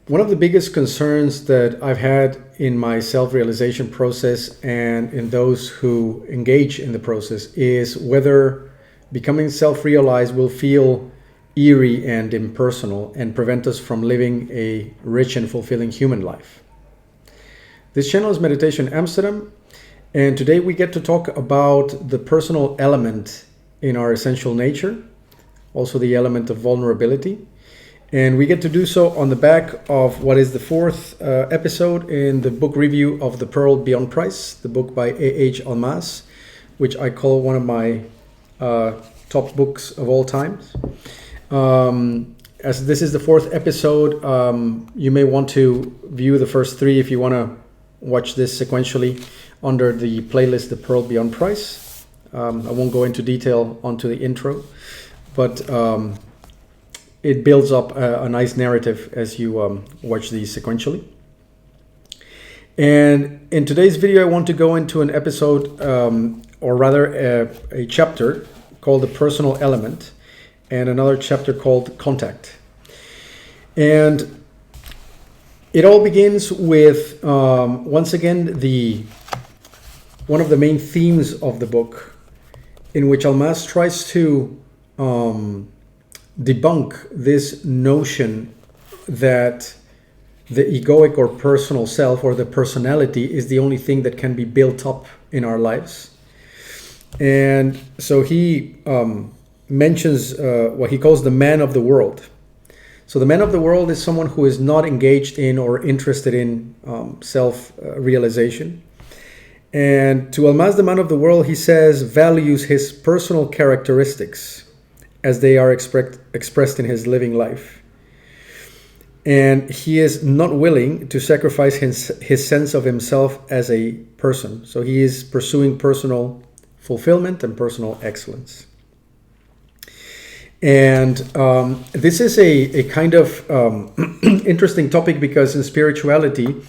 One of the biggest concerns that I've had in my self-realization process and in those who engage in the process is whether becoming self-realized will feel eerie and impersonal and prevent us from living a rich and fulfilling human life. This channel is Meditation Amsterdam, and today we get to talk about the personal element in our essential nature, also the element of vulnerability. And we get to do so on the back of what is the fourth episode in the book review of The Pearl Beyond Price, the book by A.H. Almaas, which I call one of my top books of all times. As this is the fourth episode, you may want to view the first three if you want to watch this sequentially under the playlist The Pearl Beyond Price. I won't go into detail onto the intro, but it builds up a nice narrative as you watch these sequentially. And in today's video, I want to go into an episode, or rather a chapter called The Personal Element, and another chapter called Contact. And it all begins with, once again, one of the main themes of the book, in which Almaas tries to debunk this notion that the egoic or personal self or the personality is the only thing that can be built up in our lives. And so he mentions what he calls the man of the world. So the man of the world is someone who is not engaged in or interested in self-realization. And to Almaas, the man of the world, he says, values his personal characteristics as they are expressed in his living life. And he is not willing to sacrifice his sense of himself as a person. So he is pursuing personal fulfillment and personal excellence. And this is a kind of interesting topic, because in spirituality,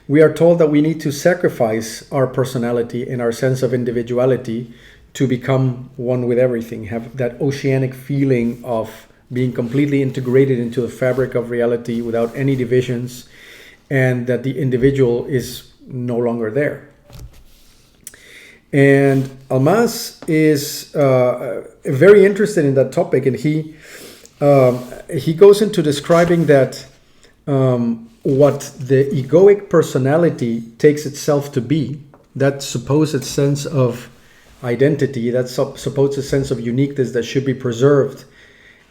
we are told that we need to sacrifice our personality and our sense of individuality to become one with everything, have that oceanic feeling of being completely integrated into the fabric of reality without any divisions, and that the individual is no longer there. And Almaas is very interested in that topic, and he goes into describing that what the egoic personality takes itself to be, that supposed sense of identity, that supposed sense of uniqueness that should be preserved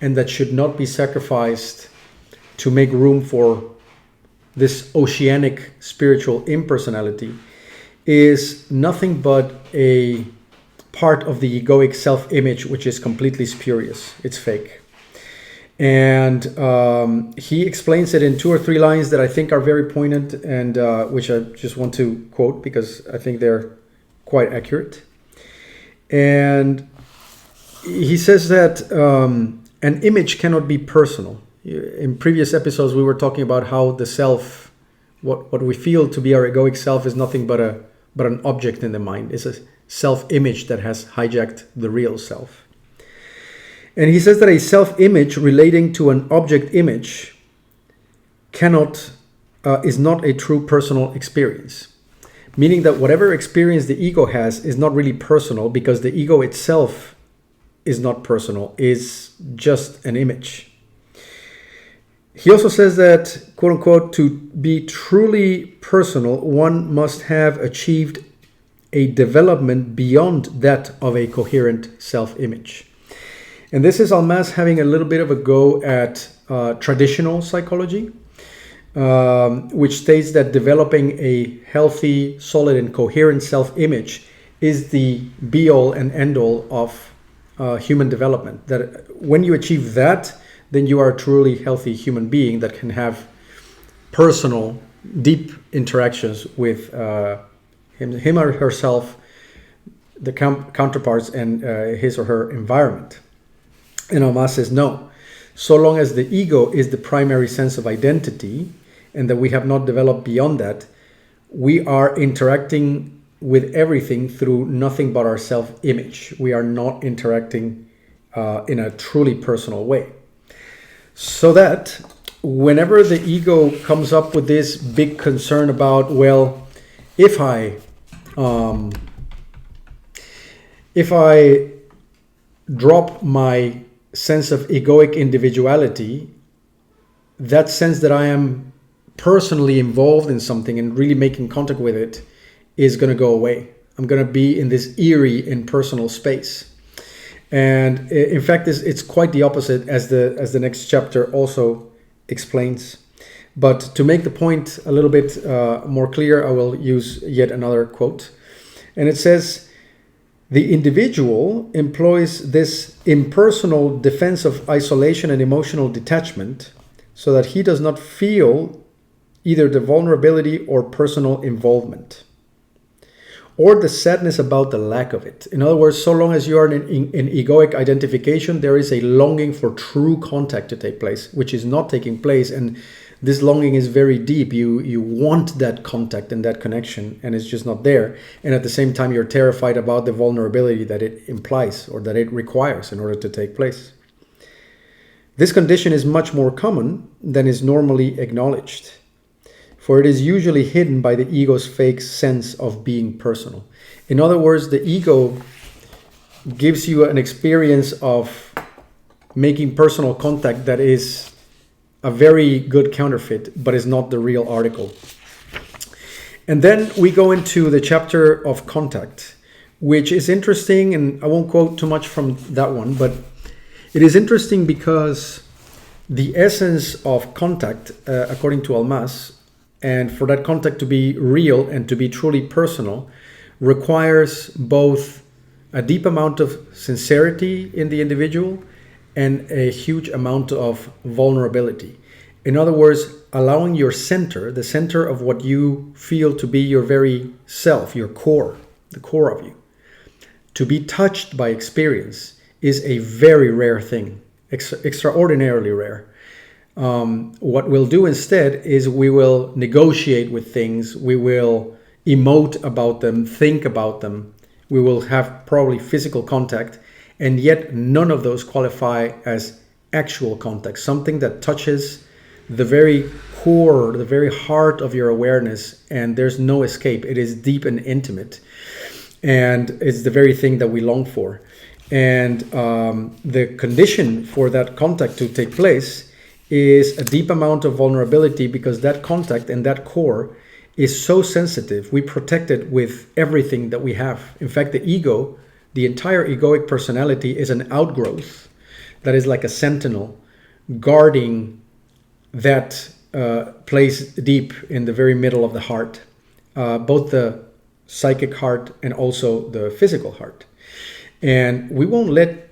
and that should not be sacrificed to make room for this oceanic spiritual impersonality, is nothing but a part of the egoic self-image, which is completely spurious. It's fake. And he explains it in 2 or 3 lines that I think are very poignant, and which I just want to quote because I think they're quite accurate. And he says that an image cannot be personal. In previous episodes, we were talking about how the self, what we feel to be our egoic self, is nothing but an object in the mind. It's a self-image that has hijacked the real self. And he says that a self-image relating to an object image is not a true personal experience. Meaning that whatever experience the ego has is not really personal, because the ego itself is not personal, is just an image. He also says that, quote unquote, to be truly personal, one must have achieved a development beyond that of a coherent self-image. And this is Almaas having a little bit of a go at traditional psychology, which states that developing a healthy, solid, and coherent self-image is the be-all and end-all of human development. That when you achieve that, then you are a truly healthy human being that can have personal, deep interactions with him or herself, the counterparts, and his or her environment. And Almaas says no. So long as the ego is the primary sense of identity, and that we have not developed beyond that, we are interacting with everything through nothing but our self-image. We are not interacting in a truly personal way. So that whenever the ego comes up with this big concern about, well, if I drop my sense of egoic individuality, that sense that I am personally involved in something and really making contact with it is going to go away. I'm going to be in this eerie impersonal space. And in fact, it's quite the opposite, as the next chapter also explains. But to make the point a little bit more clear, I will use yet another quote. And it says, "The individual employs this impersonal defense of isolation and emotional detachment so that he does not feel either the vulnerability or personal involvement, or the sadness about the lack of it." In other words, so long as you are in egoic identification, there is a longing for true contact to take place, which is not taking place. And this longing is very deep. You want that contact and that connection, and it's just not there. And at the same time, you're terrified about the vulnerability that it implies or that it requires in order to take place. This condition is much more common than is normally acknowledged, for it is usually hidden by the ego's fake sense of being personal. In other words, the ego gives you an experience of making personal contact that is a very good counterfeit, but is not the real article. And then we go into the chapter of contact, which is interesting, and I won't quote too much from that one, but it is interesting because the essence of contact, according to Almas, and for that contact to be real and to be truly personal, requires both a deep amount of sincerity in the individual and a huge amount of vulnerability. In other words, allowing your center, the center of what you feel to be your very self, your core, the core of you, to be touched by experience is a very rare thing, extraordinarily rare. What we'll do instead is we will negotiate with things, we will emote about them, think about them, we will have probably physical contact, and yet none of those qualify as actual contact, something that touches the very core, the very heart of your awareness, and there's no escape. It is deep and intimate, and it's the very thing that we long for. And the condition for that contact to take place is a deep amount of vulnerability, because that contact and that core is so sensitive. We protect it with everything that we have. In fact, the ego, the entire egoic personality, is an outgrowth that is like a sentinel guarding that place deep in the very middle of the heart, both the psychic heart and also the physical heart. And we won't let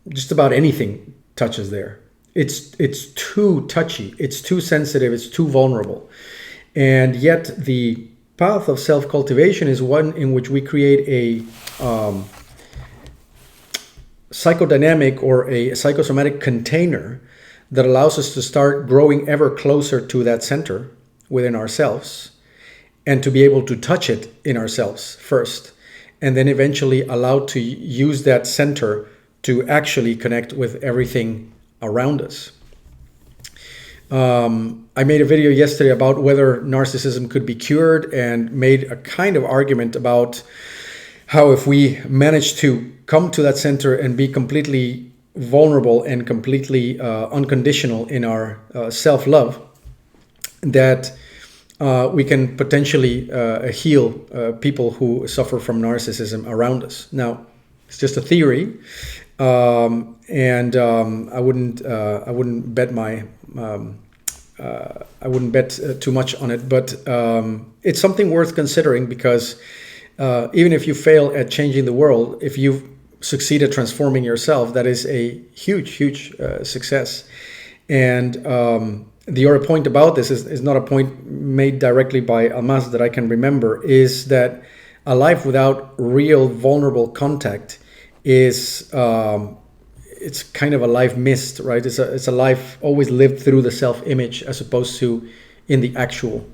just about anything touch us there. It's too touchy, it's too sensitive, it's too vulnerable. And yet the path of self-cultivation is one in which we create a psychodynamic or a psychosomatic container that allows us to start growing ever closer to that center within ourselves, and to be able to touch it in ourselves first, and then eventually allowed to use that center to actually connect with everything around us. I made a video yesterday about whether narcissism could be cured, and made a kind of argument about how if we manage to come to that center and be completely vulnerable and completely unconditional in our self-love, that we can potentially heal people who suffer from narcissism around us. Now, it's just a theory, and I wouldn't bet my I wouldn't bet too much on it, but it's something worth considering, because even if you fail at changing the world, if you succeed at transforming yourself, that is a huge success. And the other point about this is not a point made directly by Almas that I can remember, is that a life without real vulnerable contact is it's kind of a life missed, right? It's a life always lived through the self-image, as opposed to in the actual,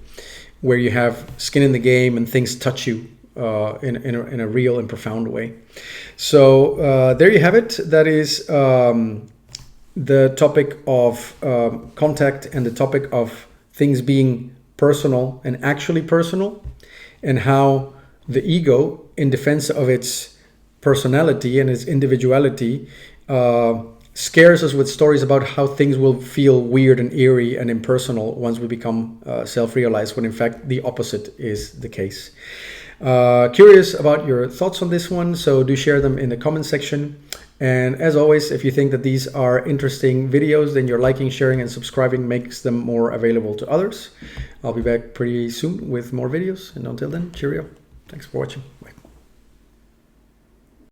where you have skin in the game and things touch you in a real and profound way. So there you have it. That is the topic of contact and the topic of things being personal and actually personal, and how the ego, in defense of its personality and its individuality, scares us with stories about how things will feel weird and eerie and impersonal once we become self-realized, when in fact the opposite is the case. Curious about your thoughts on this one, so do share them in the comment section. And as always, if you think that these are interesting videos, then your liking, sharing, and subscribing makes them more available to others. I'll be back pretty soon with more videos. And until then, cheerio. Thanks for watching. Bye.